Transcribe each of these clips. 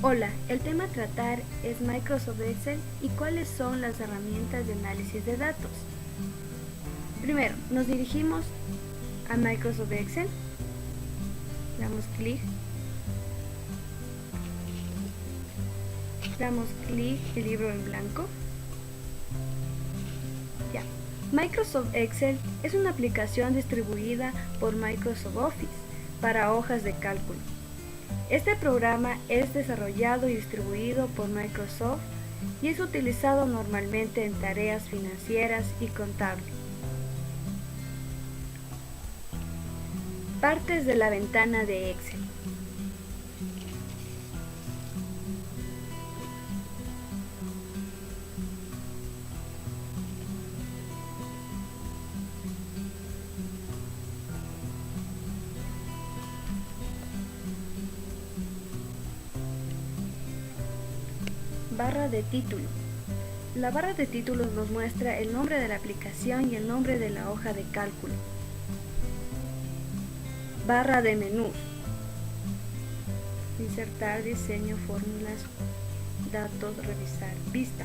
Hola, el tema a tratar es Microsoft Excel y cuáles son las herramientas de análisis de datos. Primero, nos dirigimos a Microsoft Excel, damos clic el libro en blanco. Ya. Microsoft Excel es una aplicación distribuida por Microsoft Office para hojas de cálculo. Este programa es desarrollado y distribuido por Microsoft y es utilizado normalmente en tareas financieras y contables. Partes de la ventana de Excel. Barra de título. La barra de títulos nos muestra el nombre de la aplicación y el nombre de la hoja de cálculo. Barra de menús. Insertar, diseño, fórmulas, datos, revisar, vista.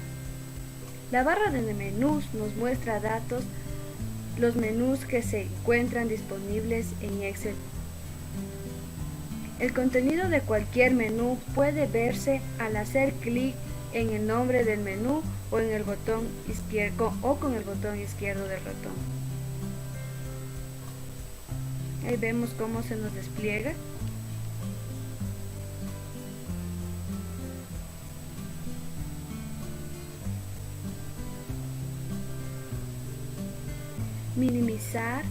La barra de menús nos muestra datos, los menús que se encuentran disponibles en Excel. El contenido de cualquier menú puede verse al hacer clic en el nombre del menú o en el botón izquierdo con el botón izquierdo del ratón. Ahí vemos cómo se nos despliega. Minimizar,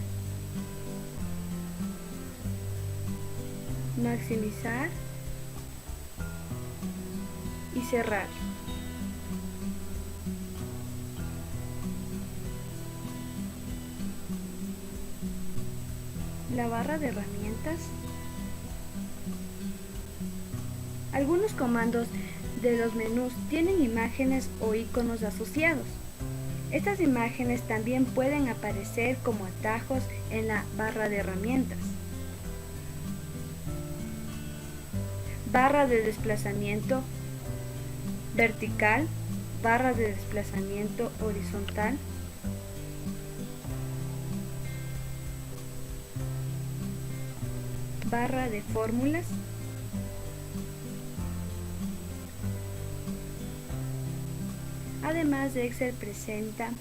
maximizar y cerrar. La barra de herramientas. Algunos comandos de los menús tienen imágenes o iconos asociados. Estas imágenes también pueden aparecer como atajos en la barra de herramientas. Barra de desplazamiento vertical, barra de desplazamiento horizontal. Barra de fórmulas. Además de Excel presenta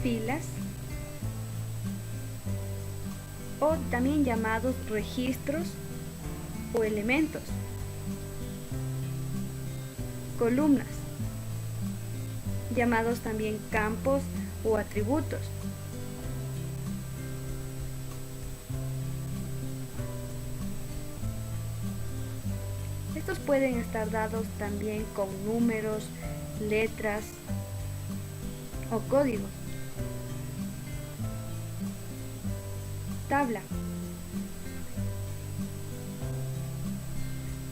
filas o también llamados registros o elementos, columnas, llamados también campos o atributos. Estos pueden estar dados también con números, letras o códigos. Tabla,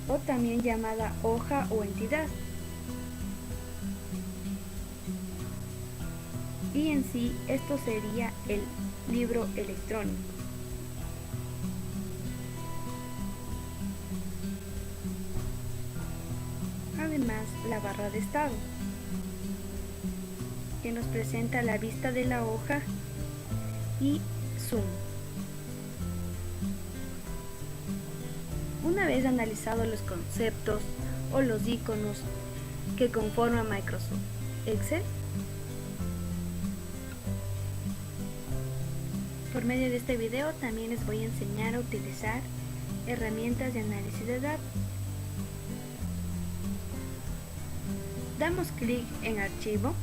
o también llamada hoja o entidad. Y en sí, esto sería el libro electrónico. Además, la barra de estado, que nos presenta la vista de la hoja y zoom. Una vez analizados los conceptos o los iconos que conforman Microsoft Excel, por medio de este video también les voy a enseñar a utilizar herramientas de análisis de datos. Damos clic en Archivo,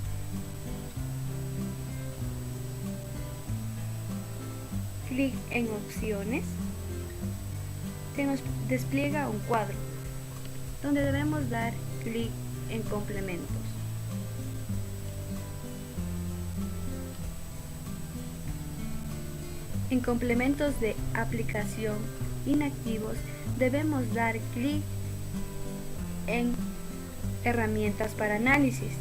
clic en Opciones, se nos despliega un cuadro donde debemos dar clic en Complementos. En Complementos de aplicación inactivos debemos dar clic en herramientas para análisis.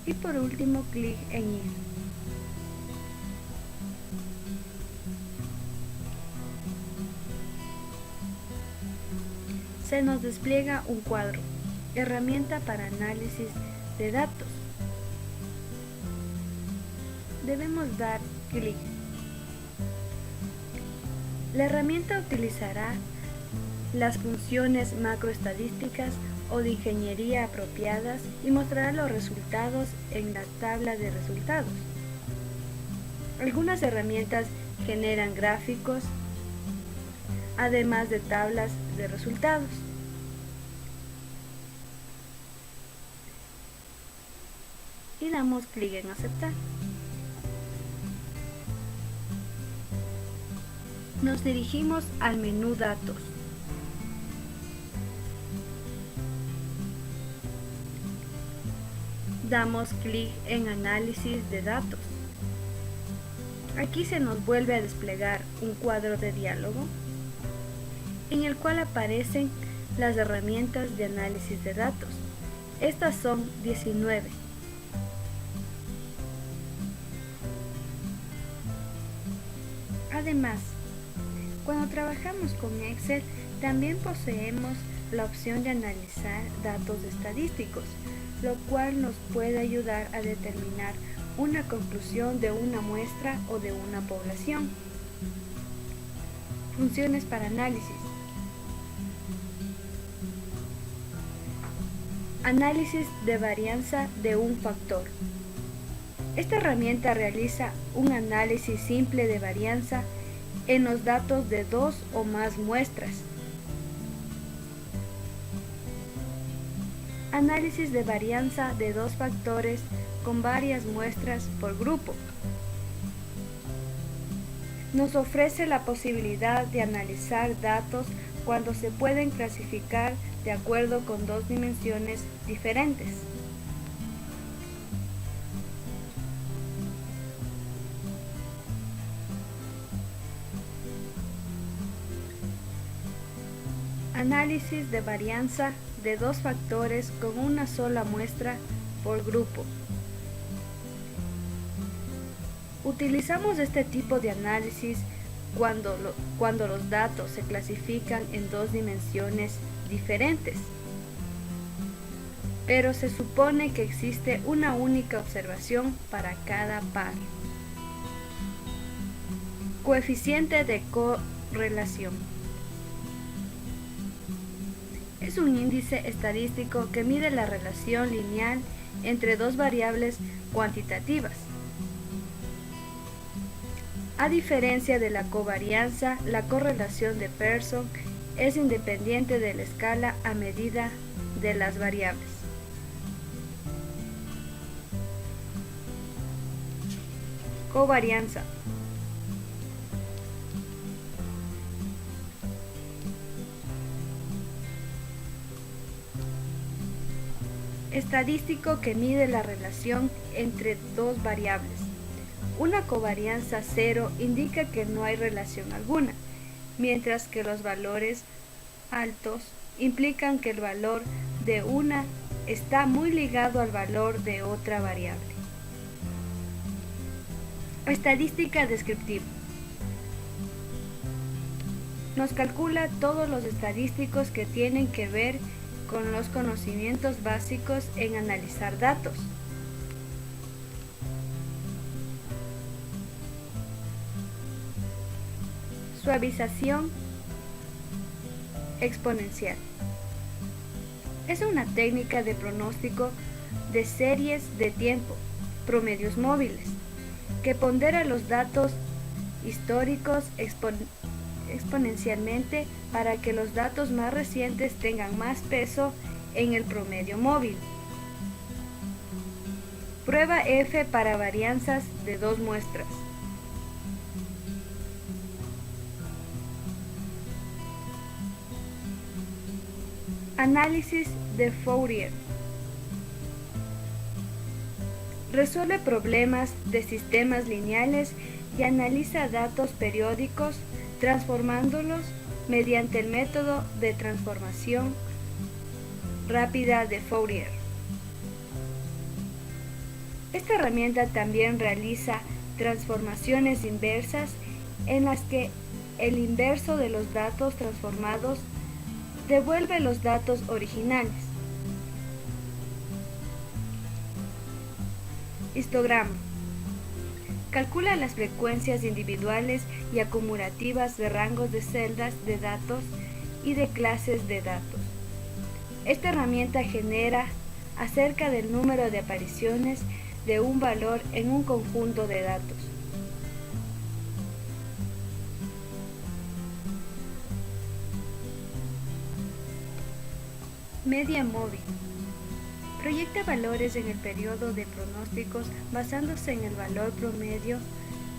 Y por último, clic en ir. Se nos despliega un cuadro, herramienta para análisis de datos. Debemos dar clic. La herramienta utilizará las funciones macroestadísticas o de ingeniería apropiadas y mostrará los resultados en la tabla de resultados. Algunas herramientas generan gráficos, además de tablas de resultados. Y damos clic en aceptar. Nos dirigimos al menú Datos. Damos clic en Análisis de datos. Aquí se nos vuelve a desplegar un cuadro de diálogo en el cual aparecen las herramientas de análisis de datos. Estas son 19. Además, cuando trabajamos con Excel, también poseemos la opción de analizar datos estadísticos, lo cual nos puede ayudar a determinar una conclusión de una muestra o de una población. Funciones para análisis. Análisis de varianza de un factor. Esta herramienta realiza un análisis simple de varianza en los datos de dos o más muestras. Análisis de varianza de dos factores con varias muestras por grupo. Nos ofrece la posibilidad de analizar datos cuando se pueden clasificar de acuerdo con dos dimensiones diferentes. Análisis de varianza de dos factores con una sola muestra por grupo. Utilizamos este tipo de análisis cuando los datos se clasifican en dos dimensiones diferentes, pero se supone que existe una única observación para cada par. Coeficiente de correlación. Es un índice estadístico que mide la relación lineal entre dos variables cuantitativas. A diferencia de la covarianza, la correlación de Pearson es independiente de la escala a medida de las variables. Covarianza. Estadístico que mide la relación entre dos variables. Una covarianza 0 indica que no hay relación alguna, mientras que los valores altos implican que el valor de una está muy ligado al valor de otra variable. Estadística descriptiva. Nos calcula todos los estadísticos que tienen que ver con los conocimientos básicos en analizar datos. Suavización exponencial. Es una técnica de pronóstico de series de tiempo, promedios móviles, que pondera los datos históricos exponencialmente para que los datos más recientes tengan más peso en el promedio móvil. Prueba F para varianzas de dos muestras. Análisis de Fourier. Resuelve problemas de sistemas lineales y analiza datos periódicos transformándolos mediante el método de transformación rápida de Fourier. Esta herramienta también realiza transformaciones inversas en las que el inverso de los datos transformados devuelve los datos originales. Histograma. Calcula las frecuencias individuales y acumulativas de rangos de celdas de datos y de clases de datos. Esta herramienta genera acerca del número de apariciones de un valor en un conjunto de datos. Media móvil. Proyecta valores en el periodo de pronósticos basándose en el valor promedio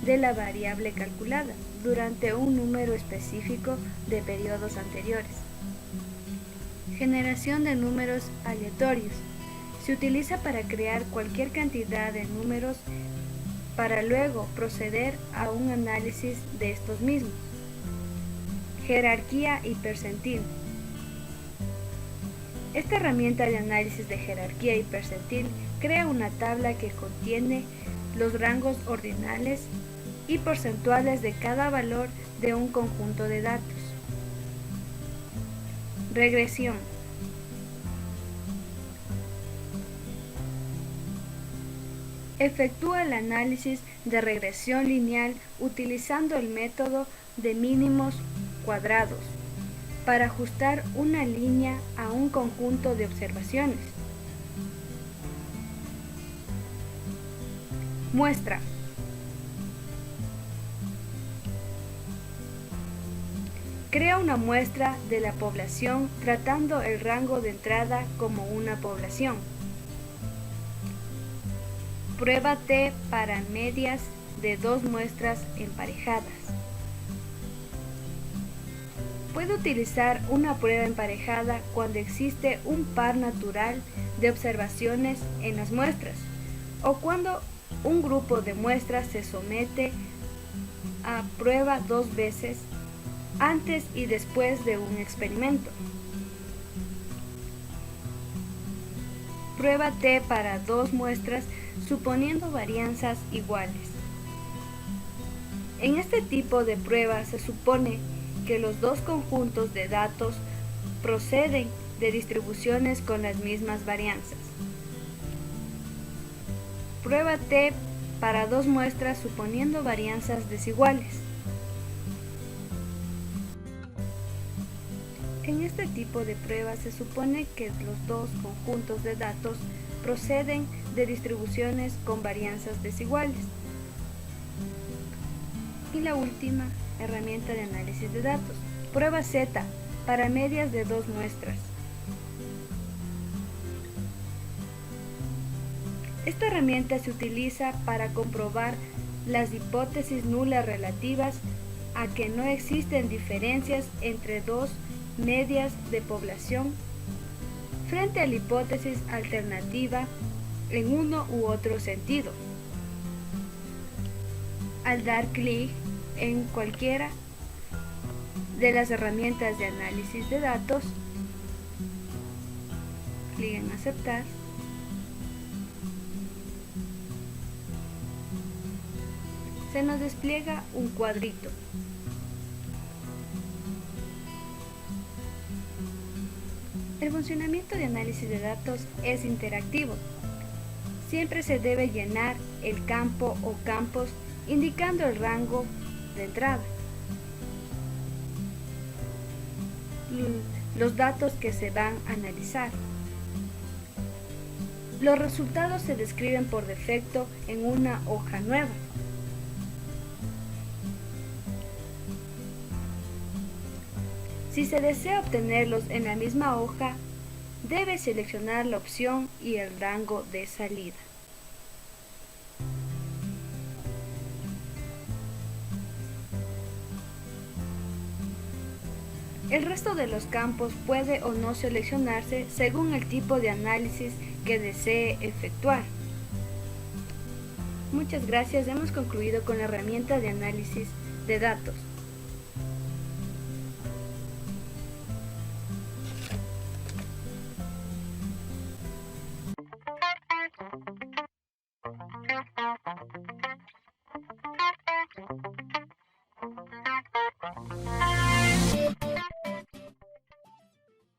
de la variable calculada durante un número específico de periodos anteriores. Generación de números aleatorios. Se utiliza para crear cualquier cantidad de números para luego proceder a un análisis de estos mismos. Jerarquía y percentil. Esta herramienta de análisis de jerarquía y percentil crea una tabla que contiene los rangos ordinales y porcentuales de cada valor de un conjunto de datos. Regresión. Efectúa el análisis de regresión lineal utilizando el método de mínimos cuadrados para ajustar una línea a un conjunto de observaciones. Muestra. Crea una muestra de la población tratando el rango de entrada como una población. Prueba T para medias de dos muestras emparejadas. Puede utilizar una prueba emparejada cuando existe un par natural de observaciones en las muestras o cuando un grupo de muestras se somete a prueba dos veces antes y después de un experimento. Prueba T para dos muestras suponiendo varianzas iguales. En este tipo de prueba se supone que los dos conjuntos de datos proceden de distribuciones con las mismas varianzas. Prueba T para dos muestras suponiendo varianzas desiguales. En este tipo de prueba se supone que los dos conjuntos de datos proceden de distribuciones con varianzas desiguales. Y la última herramienta de análisis de datos. Prueba Z para medias de dos muestras. Esta herramienta se utiliza para comprobar las hipótesis nulas relativas a que no existen diferencias entre dos medias de población frente a la hipótesis alternativa en uno u otro sentido. Al dar clic en cualquiera de las herramientas de análisis de datos, clic en aceptar, se nos despliega un cuadrito. El funcionamiento de análisis de datos es interactivo. Siempre se debe llenar el campo o campos indicando el rango de entrada, los datos que se van a analizar. Los resultados se describen por defecto en una hoja nueva. Si se desea obtenerlos en la misma hoja, debe seleccionar la opción y el rango de salida. El resto de los campos puede o no seleccionarse según el tipo de análisis que desee efectuar. Muchas gracias, hemos concluido con la herramienta de análisis de datos.